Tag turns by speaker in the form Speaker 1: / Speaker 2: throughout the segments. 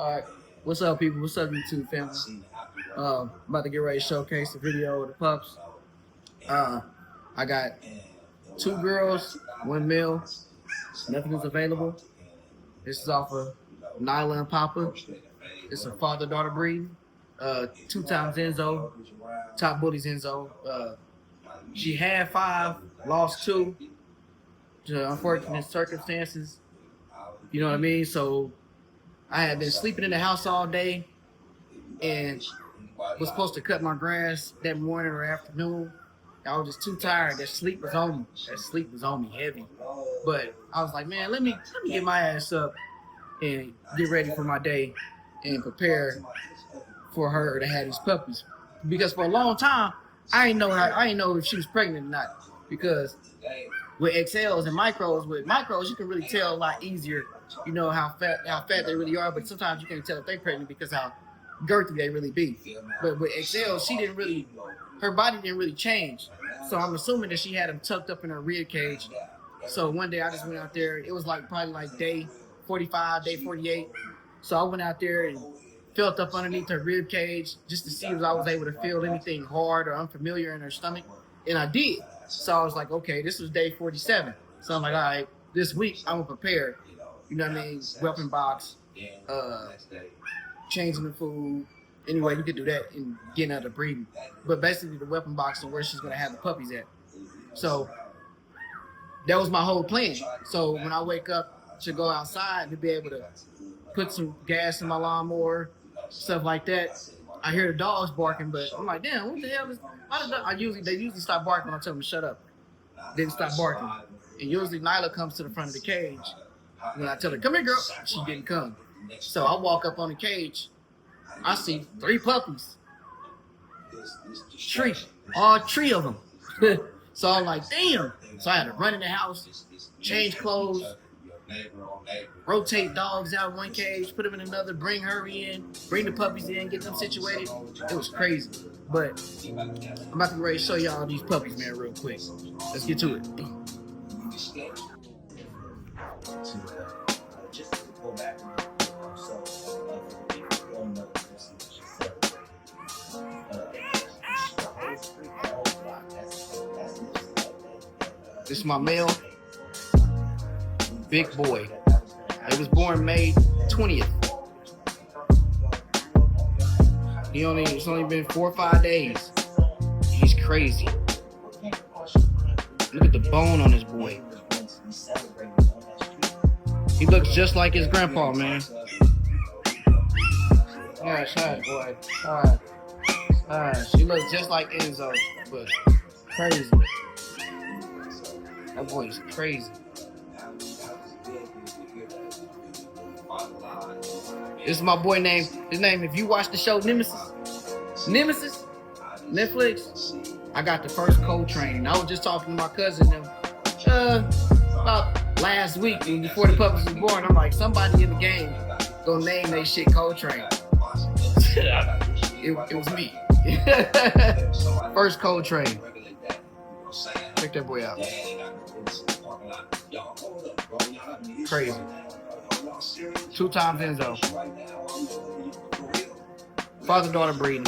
Speaker 1: All right, what's up, people? What's up, YouTube family? About to get ready to showcase the video of the pups. I got 2 girls, 1 male. Nothing is available. This is off of Nyla and Poppa. It's a father-daughter breed. 2 times Enzo, top bullies Enzo. She had 5, lost 2 to unfortunate circumstances. You know what I mean? So I had been sleeping in the house all day and was supposed to cut my grass that morning or afternoon. I was just too tired. That sleep was on me. That sleep was on me heavy. But I was like, man, let me get my ass up and get ready for my day and prepare for her to have these puppies. Because for a long time, I didn't know if she was pregnant or not. Because with XLs and micros, you can really tell a lot easier, you know, how fat they really are, but sometimes you can't tell if they're pregnant because how girthy they really be. But with XLs, her body didn't really change. So I'm assuming that she had them tucked up in her rib cage. So one day I just went out there, it was probably like day 45, day 48. So I went out there and felt up underneath her rib cage just to see if I was able to feel anything hard or unfamiliar in her stomach. And I did. So I was like, okay, this was day 47. So I'm like, all right, this week I'm prepared. You know what I mean? Weapon box, changing the food. Anyway, you could do that and getting out of breeding. But basically the weapon box and where she's gonna have the puppies at. So that was my whole plan. So when I wake up to go outside to be able to put some gas in my lawnmower, stuff like that, I hear the dogs barking, but I'm like, damn, what the hell is? They usually stop barking when I tell them to shut up. Then stop barking, and usually Nyla comes to the front of the cage. When I tell her, come here, girl, she didn't come. So I walk up on the cage, I see 3 puppies, all 3 of them. So I'm like, damn. So I had to run in the house, change clothes, rotate dogs out of one cage, put them in another, bring her in, bring the puppies in, get them situated. It was crazy. But I'm about to get ready to show y'all these puppies, man, real quick. Let's get to it. This is my male, big boy. He was born May 20th. It's only been 4 or 5 days. He's crazy. Look at the bone on this boy. He looks just like his grandpa, man. Gosh, boy. She looks just like Enzo, but crazy. That boy is crazy. This is my boy name. His name, if you watch the show Nemesis, Netflix, I got the first co-training. I was just talking to my cousin about last week before the puppies was born. I'm like, somebody in the game gonna name they shit co-train. It was me. First co-train. Check that boy out. Crazy. 2 times Enzo. Father-daughter breeding.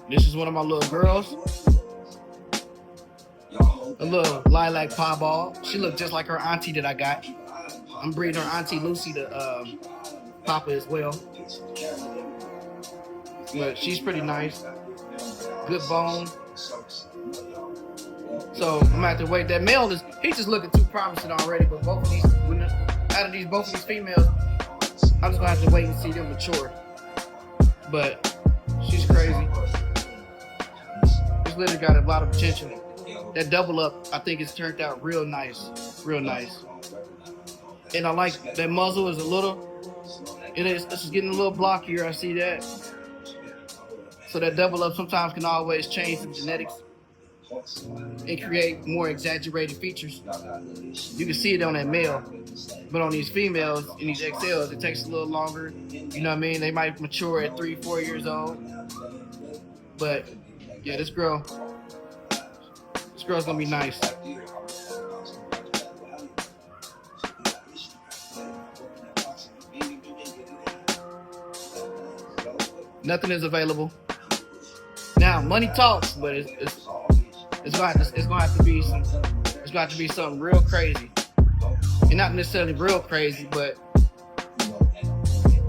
Speaker 1: This is one of my little girls. A little lilac piebald. She looked just like her auntie that I got. I'm breeding her auntie Lucy to Poppa as well. But she's pretty nice. Good bone. So I'm gonna have to wait. That male he's just looking too promising already. But both of these females, I'm just gonna have to wait and see them mature. But she's crazy. This litter got a lot of potential. That double up, I think it's turned out real nice. And I like that muzzle is it's getting a little blockier, I see that. So that double up sometimes can always change the genetics. and create more exaggerated features. You can see it on that male, but on these females and these XLs, it takes a little longer. You know what I mean? They might mature at 3-4 years old. But yeah, this girl's gonna be nice. Nothing is available. Now, money talks, but it's gonna have to be something real crazy, and not necessarily real crazy, but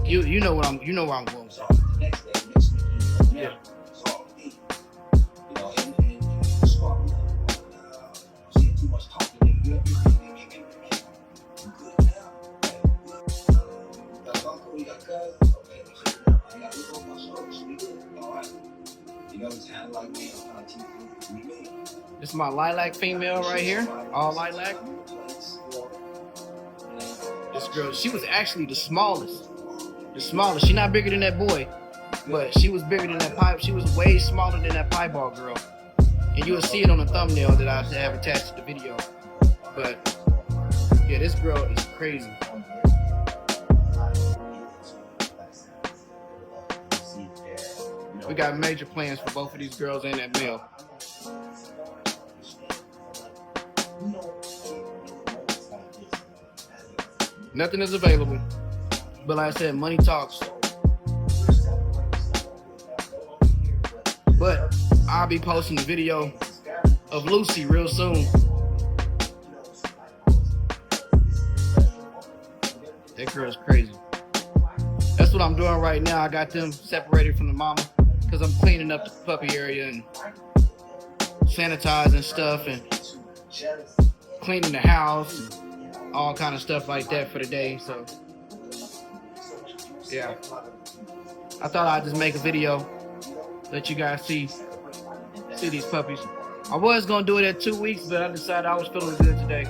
Speaker 1: you know where I'm going with that. Yeah. This is my lilac female right here, all lilac. This girl, she was actually the smallest. She's not bigger than that boy, but she was bigger than that pipe. She was way smaller than that piebald girl. And you'll see it on the thumbnail that I have attached to the video. But yeah, this girl is crazy. We got major plans for both of these girls and that male. Nothing is available, but like I said, money talks. But I'll be posting a video of Lucy real soon. That girl's crazy. That's what I'm doing right now. I got them separated from the mama because I'm cleaning up the puppy area and sanitizing stuff and cleaning the house and all kind of stuff like that for the day. So yeah, I thought I'd just make a video, let you guys see these puppies. I was gonna do it at 2 weeks, but I decided I was feeling good today,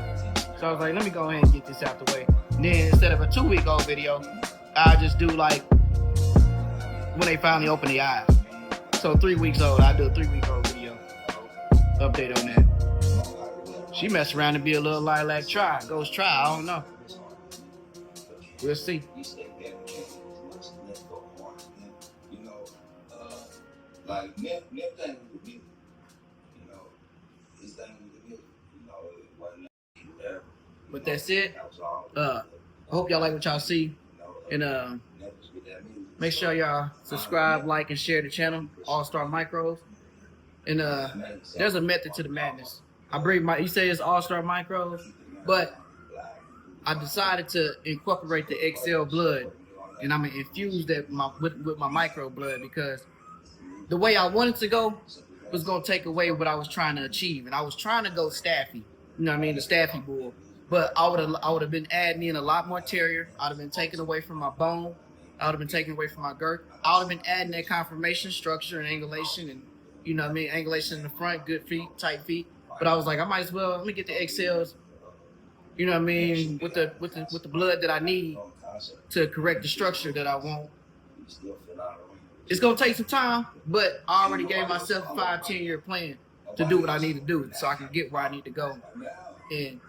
Speaker 1: so I was like, let me go ahead and get this out the way. And then instead of a 2-week-old video, I just do like when they finally open the eyes. So 3 weeks old, I do a 3-week-old video update on that. She messed around and be a little lilac ghost try. I don't know. We'll see. But that's it. I hope y'all like what y'all see. And make sure y'all subscribe, like, and share the channel, All Star Micros. And there's a method to the madness. You say it's All Star Micros, but I decided to incorporate the XL blood, and I'm gonna infuse that with my micro blood, because the way I wanted to go was gonna take away what I was trying to achieve, and I was trying to go Staffy, you know what I mean, the Staffy bull. But I would have been adding in a lot more terrier. I'd have been taking away from my bone. I would have been taking away from my girth. I would have been adding that conformation, structure, and angulation, and you know what I mean, angulation in the front, good feet, tight feet. But I was like, I might as well let me get the XLs, you know what I mean, with the blood that I need to correct the structure that I want. It's gonna take some time, but I already gave myself a 5-10 year plan to do what I need to do so I can get where I need to go. And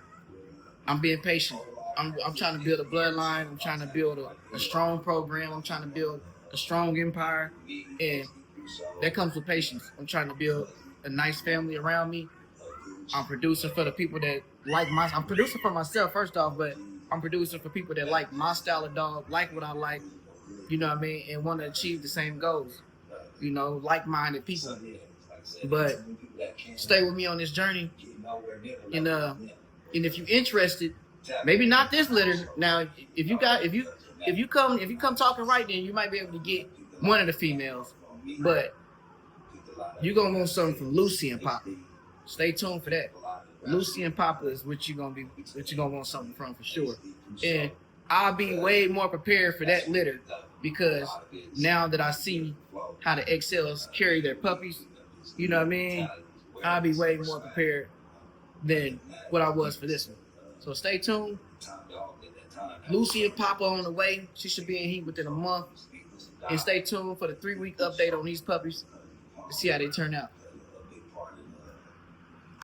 Speaker 1: I'm being patient. I'm trying to build a bloodline. I'm trying to build a strong program. I'm trying to build a strong empire, and that comes with patience. I'm trying to build a nice family around me. I'm producing for the people that I'm producing for myself first off, but I'm producing for people that like my style of dog, like what I like, you know what I mean, and want to achieve the same goals, you know, like-minded people. But stay with me on this journey, and if you're interested, maybe not this litter. Now, if you come talking right, then you might be able to get one of the females, but you're gonna want something from Lucy and Poppa. Stay tuned for that. Lucy and Poppa is what you're gonna want something from for sure. And I'll be way more prepared for that litter, because now that I see how the XLs carry their puppies, you know what I mean, I'll be way more prepared than what I was for this one. So stay tuned. Lucy and Poppa on the way. She should be in heat within a month. And stay tuned for the 3-week update on these puppies to see how they turn out.